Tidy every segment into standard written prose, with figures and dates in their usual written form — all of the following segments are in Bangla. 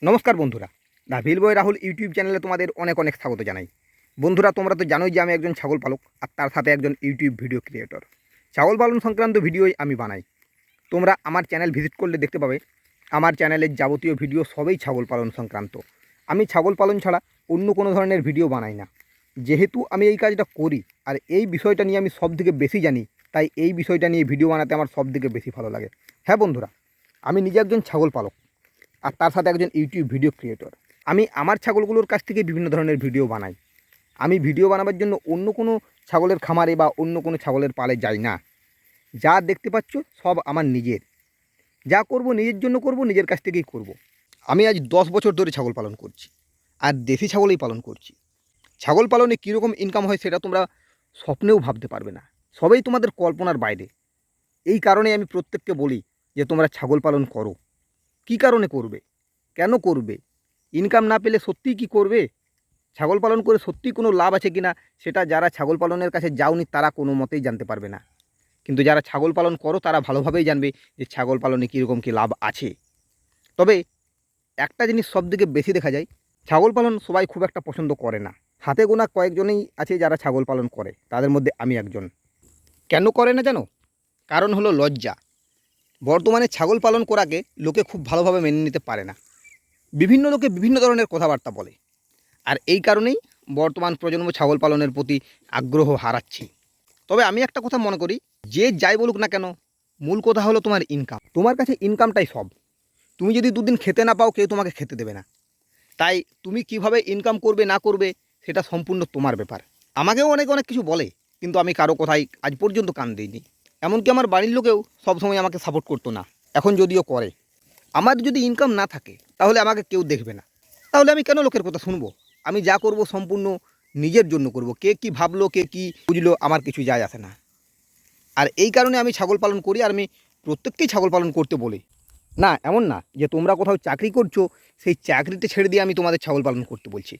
নমস্কার বন্ধুরা, the Bhil boy Rahul YouTube চ্যানেলে তোমাদের অনেক অনেক স্বাগত জানাই। বন্ধুরা, তোমরা তো জানোই যে আমি একজন ছাগল পালক আর তার সাথে একজন ইউটিউব ভিডিও ক্রিয়েটর। ছাগল পালন সংক্রান্ত ভিডিওই আমি বানাই। তোমরা আমার চ্যানেল ভিজিট করলে দেখতে পাবে আমার চ্যানেলের যাবতীয় ভিডিও সবই ছাগল পালন সংক্রান্ত। আমি ছাগল পালন ছাড়া অন্য কোনো ধরনের ভিডিও বানাই না। যেহেতু আমি এই কাজটা করি আর এই বিষয়টা নিয়ে আমি সবথেকে বেশি জানি, তাই এই বিষয়টা নিয়ে ভিডিও বানাতে আমার সবথেকে বেশি ভালো লাগে। হ্যাঁ বন্ধুরা, আমি নিজে একজন ছাগল পালক আর তার সাথে একজন ইউটিউব ভিডিও ক্রিয়েটর। আমি আমার ছাগলগুলোর কাছ থেকে বিভিন্ন ধরনের ভিডিও বানাই। আমি ভিডিও বানাবার জন্য অন্য কোনো ছাগলের খামারে বা অন্য কোনো ছাগলের পালে যাই না। যা দেখতে পাচ্ছ সব আমার নিজের। যা করব নিজের জন্য করব, নিজের কাছ থেকেই করব। আমি আজ 10 বছর ধরে ছাগল পালন করছি আর দেশি ছাগলই পালন করছি। ছাগল পালনে কীরকম ইনকাম হয় সেটা তোমরা স্বপ্নেও ভাবতে পারবে না। সবই তোমাদের কল্পনার বাইরে। এই কারণে আমি প্রত্যেককে বলি যে তোমরা ছাগল পালন করো। কী কারণে করবে, কেন করবে, ইনকাম না পেলে সত্যিই কি করবে, ছাগল পালন করে সত্যিই কোনো লাভ আছে কি না, সেটা যারা ছাগল পালনের কাছে যাওনি তারা কোনো মতেই জানতে পারবে না। কিন্তু যারা ছাগল পালন করো তারা ভালোভাবেই জানবে যে ছাগল পালনে কীরকম কী লাভ আছে। তবে একটা জিনিস সবথেকে বেশি দেখা যায়, ছাগল পালন সবাই খুব একটা পছন্দ করে না। হাতে গোনা কয়েকজনেই আছে যারা ছাগল পালন করে, তাদের মধ্যে আমি একজন। কেন করে না জানো? কারণ হলো লজ্জা। বর্তমানে ছাগল পালন করাকে লোকে খুব ভালোভাবে মেনে নিতে পারে না। বিভিন্ন লোকে বিভিন্ন ধরনের কথাবার্তা বলে, আর এই কারণেই বর্তমান প্রজন্ম ছাগল পালনের প্রতি আগ্রহ হারাচ্ছে। তবে আমি একটা কথা মনে করি, যে যাই বলুক না কেন, মূল কথা হলো তোমার ইনকাম। তোমার কাছে ইনকামটাই সব। তুমি যদি দুদিন খেতে না পাও, কেউ তোমাকে খেতে দেবে না। তাই তুমি কিভাবে ইনকাম করবে না করবে সেটা সম্পূর্ণ তোমার ব্যাপার। আমাকেও অনেক অনেক কিছু বলে, কিন্তু আমি কারো কথাই আজ পর্যন্ত কান দিইনি। এমনকি আমার বাড়ির লোকেও সবসময় আমাকে সাপোর্ট করতো না, এখন যদিও করে। আমার যদি ইনকাম না থাকে তাহলে আমাকে কেউ দেখবে না। তাহলে আমি কেন লোকের কথা শুনবো? আমি যা করব সম্পূর্ণ নিজের জন্য করব। কে কি ভাবলো, কে কি বুঝলো, আমার কিছু যায় আসে না। আর এই কারণে আমি ছাগল পালন করি, আর আমি প্রত্যেককেই ছাগল পালন করতে বলি। না, এমন না যে তোমরা কোথাও চাকরি করছো সেই চাকরিটা ছেড়ে দিয়ে আমি তোমাদের ছাগল পালন করতে বলছি।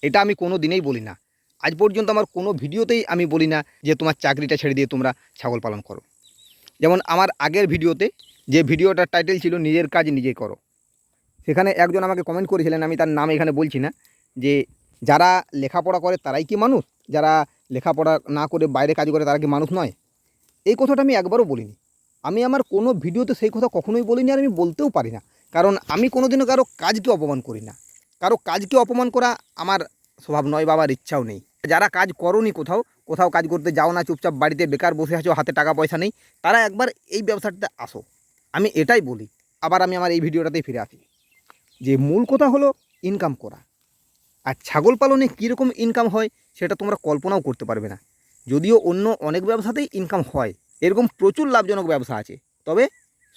এটা আমি কোনো দিনেই বলি না। আজ পর্যন্ত আমার কোনো ভিডিওতেই আমি বলি না যে তোমার চাকরিটা ছেড়ে দিয়ে তোমরা ছাগল পালন করো। যেমন আমার আগের ভিডিওতে, যে ভিডিওটার টাইটেল ছিল নিজের কাজ নিজে করো, সেখানে একজন আমাকে কমেন্ট করেছিলেন, আমি তার নাম এখানে বলছি না, যে যারা লেখাপড়া করে তারাই কি মানুষ, যারা লেখাপড়া না করে বাইরে কাজ করে তারা কি মানুষ নয়? এই কথাটা আমি একবারও বলিনি। আমি আমার কোনো ভিডিওতে সেই কথা কখনোই বলিনি, আর আমি বলতেও পারি না। কারণ আমি কোনোদিনও কারো কাজকে অপমান করি না। কারো কাজকে অপমান করা আমার স্বভাব নয়, বাবার ইচ্ছাও নেই। যারা কাজ করোনি, কোথাও কোথাও কাজ করতে যাও না, চুপচাপ বাড়িতে বেকার বসে আছো, হাতে টাকা পয়সা নেই, তারা একবার এই ব্যবসাটাতে আসো। আমি এটাই বলি। আবার আমি আমার এই ভিডিওটাতেই ফিরে আসি, যে মূল কথা হলো ইনকাম করা। আর ছাগল পালনে কীরকম ইনকাম হয় সেটা তোমরা কল্পনাও করতে পারবে না। যদিও অন্য অনেক ব্যবসাতেই ইনকাম হয়, এরকম প্রচুর লাভজনক ব্যবসা আছে। তবে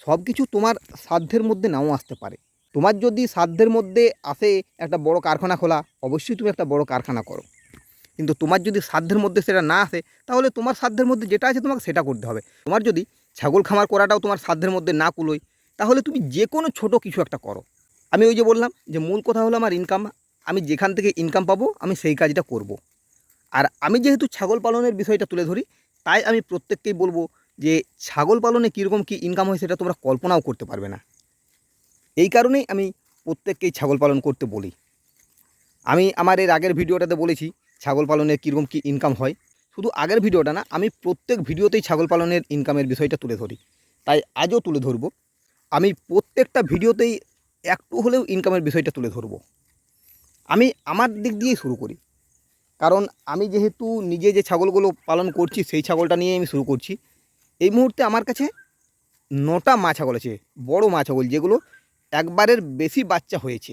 সব কিছু তোমার সাধ্যের মধ্যে নাও আসতে পারে। তোমার যদি সাধ্যের মধ্যে আসে একটা বড় কারখানা খোলা, অবশ্যই তুমি একটা বড় কারখানা করো। কিন্তু তোমার যদি সাধ্যের মধ্যে সেটা না আসে, তাহলে তোমার সাধ্যের মধ্যে যেটা আছে তোমাকে সেটা করতে হবে। তোমার যদি ছাগল খামার করাটাও তোমার সাধ্যের মধ্যে না কুলোয়, তাহলে তুমি যে কোনো ছোটো কিছু একটা করো। আমি ওই যে বললাম যে মূল কথা হলো আমার ইনকাম। আমি যেখান থেকে ইনকাম পাবো আমি সেই কাজটা করব। আর আমি যেহেতু ছাগল পালনের বিষয়টা তুলে ধরি, তাই আমি প্রত্যেককেই বলবো যে ছাগল পালনে কীরকম কী ইনকাম হয় সেটা তোমরা কল্পনাও করতে পারবে না। এই কারণেই আমি প্রত্যেককেই ছাগল পালন করতে বলি। আমি আমার এর আগের ভিডিওটাতে বলেছি ছাগল পালনের কীরকম কী ইনকাম হয়। শুধু আগের ভিডিওটা না, আমি প্রত্যেক ভিডিওতেই ছাগল পালনের ইনকামের বিষয়টা তুলে ধরি। তাই আজও তুলে ধরব। আমি প্রত্যেকটা ভিডিওতেই একটু হলেও ইনকামের বিষয়টা তুলে ধরব। আমি আমার দিক দিয়েই শুরু করি। কারণ আমি যেহেতু নিজে যে ছাগলগুলো পালন করছি সেই ছাগলটা নিয়েই আমি শুরু করছি। এই মুহূর্তে আমার কাছে 9টা মা ছাগল আছে, বড় মা ছাগল, যেগুলো একবারের বেশি বাচ্চা হয়েছে।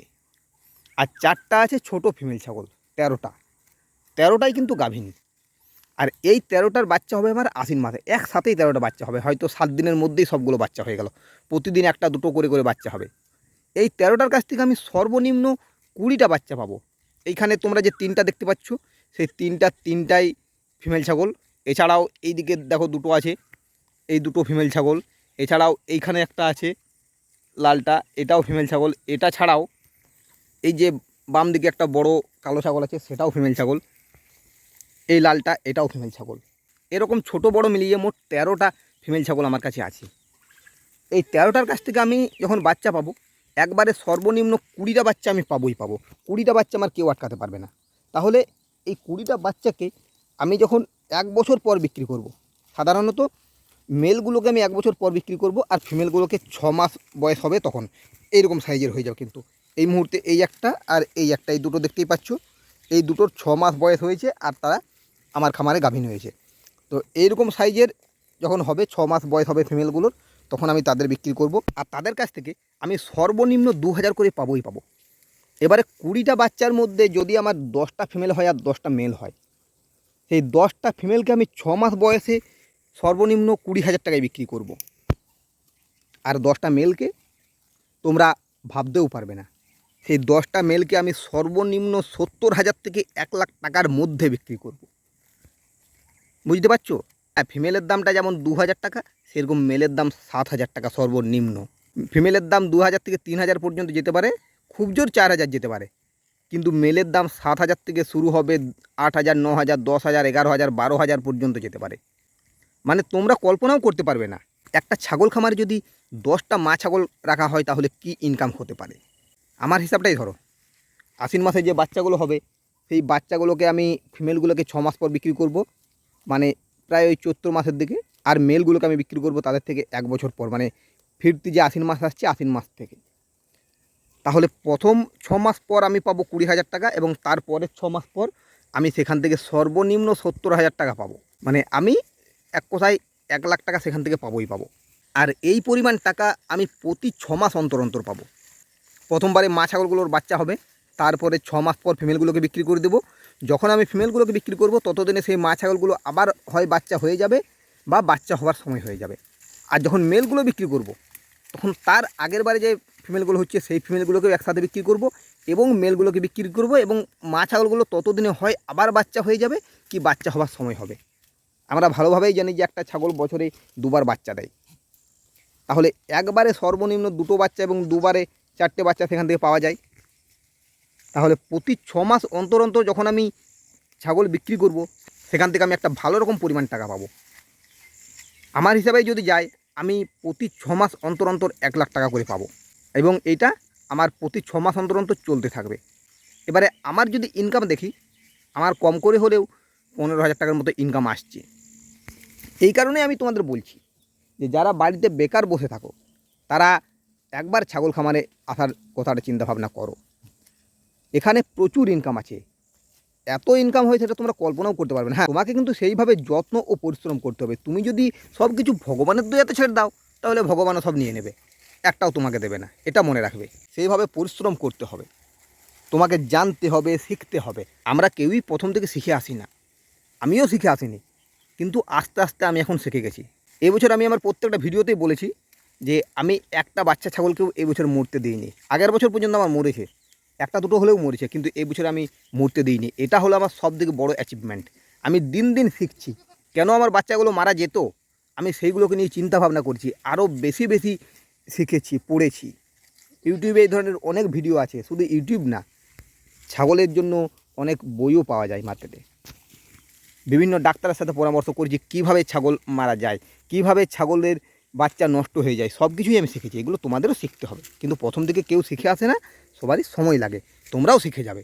আর 4টা আছে ছোট ফিমেল ছাগল, 13টা। 13টাই কিন্তু গাভিনী। আর এই 13টার বাচ্চা হবে আমার আশ্বিন মাসে, একসাথেই 13টা বাচ্চা হবে। হয়তো 7 দিনের মধ্যেই সবগুলো বাচ্চা হয়ে গেল। প্রতিদিন একটা দুটো করে করে বাচ্চা হবে। এই 13টার কাছ থেকে আমি সর্বনিম্ন 20টা বাচ্চা পাবো। এইখানে তোমরা যে 3টা দেখতে পাচ্ছ, সেই তিনটাই ফিমেল ছাগল। এছাড়াও এই দিকে দেখো দুটো আছে, এই দুটো ফিমেল ছাগল। এছাড়াও এইখানে একটা আছে লালটা, এটাও ফিমেল ছাগল। এটা ছাড়াও এই যে বাম দিকে একটা বড় কালো ছাগল আছে, সেটাও ফিমেল ছাগল। এই লালটা, এটাও ফিমেল ছাগল। এরকম ছোট বড় মিলিয়ে মোট 13টা ফিমেল ছাগল আমার কাছে আছে। এই 13টার কাছ থেকে আমি যখন বাচ্চা পাবো, একবারে সর্বনিম্ন 20টা বাচ্চা আমি পাবোই পাবো। 20টা বাচ্চা আমার কেউ আটকাতে পারবে না। তাহলে এই 20টা বাচ্চাকে আমি যখন 1 বছর পর বিক্রি করব, সাধারণত মেলগুলোকে আমি 1 বছর পর বিক্রি করব, আর ফিমেলগুলোকে 6 মাস বয়স হবে তখন এইরকম সাইজের হয়ে যাবে। কিন্তু এই মুহূর্তে এই একটা আর এই একটা, এই দুটো দেখতেই পাচ্ছ, এই দুটোর 6 মাস বয়স হয়েছে আর তারা আমার খামারে গাভীন হয়েছে। তো এইরকম সাইজের যখন হবে, 6 মাস বয়স হবে ফিমেলগুলোর, তখন আমি তাদের বিক্রি করব। আর তাদের কাছ থেকে আমি সর্বনিম্ন 2000 করে পাবোই পাবো। এবারে 20টা বাচ্চার মধ্যে যদি আমার 10টা ফিমেল হয় আর 10টা মেল হয়, সেই 10টা ফিমেলকে আমি 6 মাস বয়সে সর্বনিম্ন 20,000 টাকায় বিক্রি করব। আর 10টা মেলকে তোমরা ভাবতেও পারবে না, সেই 10টা মেলকে আমি সর্বনিম্ন 70,000 থেকে 1,00,000 টাকার মধ্যে বিক্রি করব। বুঝতে পারছো? হ্যাঁ, ফিমেলের দামটা যেমন 2,000 টাকা, সেরকম মেলের দাম 7,000 টাকা সর্বনিম্ন। ফিমেলের দাম 2,000 থেকে 3,000 পর্যন্ত যেতে পারে, খুব জোর 4,000 যেতে পারে। কিন্তু মেলের দাম 7,000 থেকে শুরু হবে, 8,000, 9,000, 10,000, 11,000, 12,000 পর্যন্ত যেতে পারে। মানে তোমরা কল্পনাও করতে পারবে না, একটা ছাগল খামারে যদি 10টা মা ছাগল রাখা হয় তাহলে কি ইনকাম হতে পারে। আমার হিসাবটাই ধরো, আশ্বিন মাসে যে বাচ্চাগুলো হবে, সেই বাচ্চাগুলোকে আমি ফিমেলগুলোকে 6 মাস পর বিক্রি করব, মানে প্রায় ওই চৈত্র মাসের দিকে। আর মেলগুলোকে আমি বিক্রি করব তাদের থেকে 1 বছর পর, মানে ফিরতি যে আশ্বিন মাস আসছে, আশ্বিন মাস থেকে। তাহলে প্রথম 6 মাস পর আমি পাবো 20,000 টাকা, এবং তারপরের 6 মাস পর আমি সেখান থেকে সর্বনিম্ন 70,000 টাকা পাবো। মানে আমি এক কথায় 1,00,000 টাকা সেখান থেকে পাবোই পাবো। আর এই পরিমাণ টাকা আমি প্রতি 6 মাস অন্তর অন্তর পাবো। প্রথমবারে মা ছাগলগুলোর বাচ্চা হবে, তারপরে 6 মাস পর ফিমেলগুলোকে বিক্রি করে দেবো। যখন আমি ফিমেলগুলোকে বিক্রি করব, ততদিনে সেই মা ছাগলগুলো আবার হয় বাচ্চা হয়ে যাবে বা বাচ্চা হওয়ার সময় হয়ে যাবে। আর যখন মেলগুলো বিক্রি করব, তখন তার আগের বারে যে ফিমেলগুলো হচ্ছে, সেই ফিমেলগুলোকেও একসাথে বিক্রি করব এবং মেলগুলোকে বিক্রি করব, এবং মা ছাগলগুলো ততদিনে হয় আবার বাচ্চা হয়ে যাবে কি বাচ্চা হওয়ার সময় হবে। আমরা ভালোভাবেই জানি যে একটা ছাগল বছরে 2বার বাচ্চা দেয়। তাহলে একবারে সর্বনিম্ন 2টো বাচ্চা এবং 2বারে 4টে বাচ্চা সেখান থেকে পাওয়া যায়। তাহলে প্রতি 6 মাস অন্তর অন্তর যখন আমি ছাগল বিক্রি করব, সেখান থেকে আমি একটা ভালো রকম পরিমাণ টাকা পাবো। আমার হিসাবে যদি যায়, আমি প্রতি 6 মাস অন্তর অন্তর 1,00,000 টাকা করে পাবো, এবং এইটা আমার প্রতি 6 মাস অন্তর অন্তর চলতে থাকবে। এবারে আমার যদি ইনকাম দেখি, আমার কম করে হলেও 15,000 টাকার মতো ইনকাম আসছে। এই কারণে আমি তোমাদের বলছি যে যারা বাড়িতে বেকার বসে থাকো, তারা একবার ছাগল খামারে আসার কথাটা চিন্তাভাবনা করো। এখানে প্রচুর ইনকাম আছে, এত ইনকাম হয় সেটা তোমরা কল্পনাও করতে পারবে না। হ্যাঁ, তোমাকে কিন্তু সেইভাবে যত্ন ও পরিশ্রম করতে হবে। তুমি যদি সব কিছু ভগবানের দয়াতে ছেড়ে দাও, তাহলে ভগবানও সব নিয়ে নেবে, একটাও তোমাকে দেবে না, এটা মনে রাখবে। সেইভাবে পরিশ্রম করতে হবে, তোমাকে জানতে হবে, শিখতে হবে। আমরা কেউই প্রথম থেকে শিখে আসি না, আমিও শিখে আসিনি, কিন্তু আস্তে আস্তে আমি এখন শিখে গেছি। এবছর আমি আমার প্রত্যেকটা ভিডিওতেই বলেছি যে আমি একটা বাচ্চা ছাগলকেও এবছর মরতে দিইনি। আগের বছর পর্যন্ত আমার মরেছে, একটা দুটো হলেও মরেছে, কিন্তু এই বছর আমি মরতে দিইনি। এটা হলো আমার সবথেকে বড় অ্যাচিভমেন্ট। আমি দিন দিন শিখছি, কেন আমার বাচ্চাগুলো মারা যেত, আমি সেইগুলোকে নিয়ে চিন্তা ভাবনা করছি, আরও বেশি বেশি শিখেছি, পড়েছি। ইউটিউবে এই ধরনের অনেক ভিডিও আছে, শুধু ইউটিউব না, ছাগলের জন্য অনেক বইও পাওয়া যায় মার্কেটে। বিভিন্ন ডাক্তারের সাথে পরামর্শ করছি কীভাবে ছাগল মারা যায়, কীভাবে ছাগলের বাচ্চা নষ্ট হয়ে যায়, সব কিছুই আমি শিখেছি। এগুলো তোমাদেরও শিখতে হবে, কিন্তু প্রথম থেকে কেউ শিখে আসে না, সবারই সময় লাগে, তোমরাও শিখে যাবে।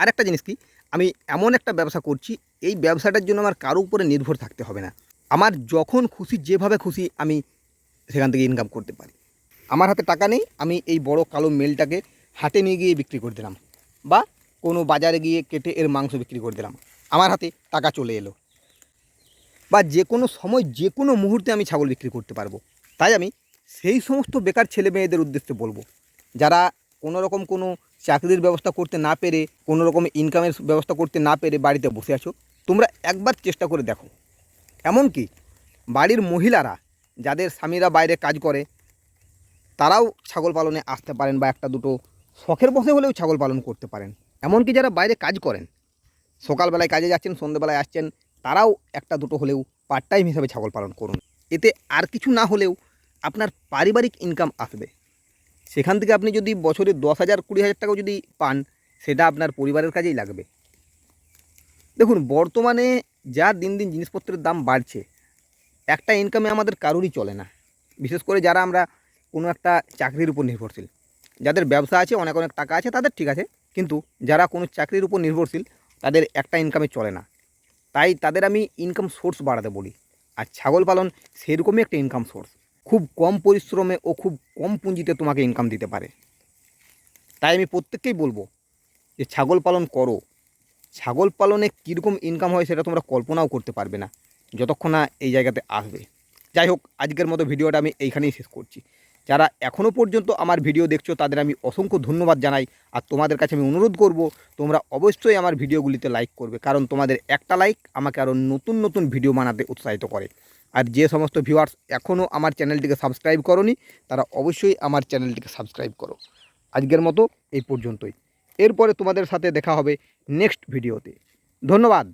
আর একটা জিনিস কি, আমি এমন একটা ব্যবসা করছি, এই ব্যবসাটার জন্য আমার কারো উপরে নির্ভর থাকতে হবে না। আমার যখন খুশি, যেভাবে খুশি আমি সেখান থেকে ইনকাম করতে পারি। আমার হাতে টাকা নেই, আমি এই বড় কালো মেলটাকে হাটে নিয়ে গিয়ে বিক্রি করে দিলাম, বা কোনো বাজারে গিয়ে কেটে এর মাংস বিক্রি করে দিলাম, আমার হাতে টাকা চলে এলো। বা যে কোনো সময়, যে কোনো মুহূর্তে আমি ছাগল বিক্রি করতে পারবো। তাই আমি সেই সমস্ত বেকার ছেলে মেয়েদের উদ্দেশ্যে বলবো, যারা কোনো রকম কোনো চাকরির ব্যবস্থা করতে না পেরে, কোনো রকম ইনকামের ব্যবস্থা করতে না পেরে বাড়িতে বসে আছো, তোমরা একবার চেষ্টা করে দেখো। এমনকি বাড়ির মহিলারা, যাদের স্বামীরা বাইরে কাজ করে, তারাও ছাগল পালনে আসতে পারেন, বা একটা দুটো শখের বসে হলেও ছাগল পালন করতে পারেন। এমনকি যারা বাইরে কাজ করেন, সকালবেলায় কাজে যাচ্ছেন, সন্ধ্যেবেলায় আসছেন, তারাও একটা দুটো হলেও পার্ট টাইম হিসাবে ছাগল পালন করুন। এতে আর কিছু না হলেও আপনার পারিবারিক ইনকাম আসবে। সেখান থেকে আপনি যদি বছরে 10,000, 20,000 টাকাও যদি পান, সেটা আপনার পরিবারের কাজেই লাগবে। দেখুন, বর্তমানে যা দিন দিন জিনিসপত্রের দাম বাড়ছে, একটা ইনকামে আমাদের কারোরই চলে না। বিশেষ করে যারা আমরা কোনো একটা চাকরির উপর নির্ভরশীল, যাদের ব্যবসা আছে, অনেক অনেক টাকা আছে, তাদের ঠিক আছে, কিন্তু যারা কোনো চাকরির উপর নির্ভরশীল, তাদের একটা ইনকামে চলে না। তাই তাদের আমি ইনকাম সোর্স বাড়াতে বলি। আর ছাগল পালন সেরকমই একটা ইনকাম সোর্স, খুব কম পরিশ্রমে ও খুব কম পুঁজিতে তোমাকে ইনকাম দিতে পারে। তাই আমি প্রত্যেককেই বলবো যে ছাগল পালন করো। ছাগল পালনে কীরকম ইনকাম হয় সেটা তোমরা কল্পনাও করতে পারবে না যতক্ষণ না এই জায়গাতে আসবে। যাই হোক, আজকের মতো ভিডিওটা আমি এইখানেই শেষ করছি। যারা এখনও পর্যন্ত আমার ভিডিও দেখছো তাদের আমি অসংখ্য ধন্যবাদ জানাই। আর তোমাদের কাছে আমি অনুরোধ করব, তোমরা অবশ্যই আমার ভিডিওগুলিতে লাইক করবে, কারণ তোমাদের একটা লাইক আমাকে আরও নতুন নতুন ভিডিও বানাতে উৎসাহিত করে। আর যে সমস্ত ভিউয়ার্স এখনও আমার চ্যানেলটিকে সাবস্ক্রাইব করোনি, তারা অবশ্যই আমার চ্যানেলটিকে সাবস্ক্রাইব করো। আজকের মতো এই পর্যন্তই। এরপরে তোমাদের সাথে দেখা হবে নেক্সট ভিডিওতে। ধন্যবাদ।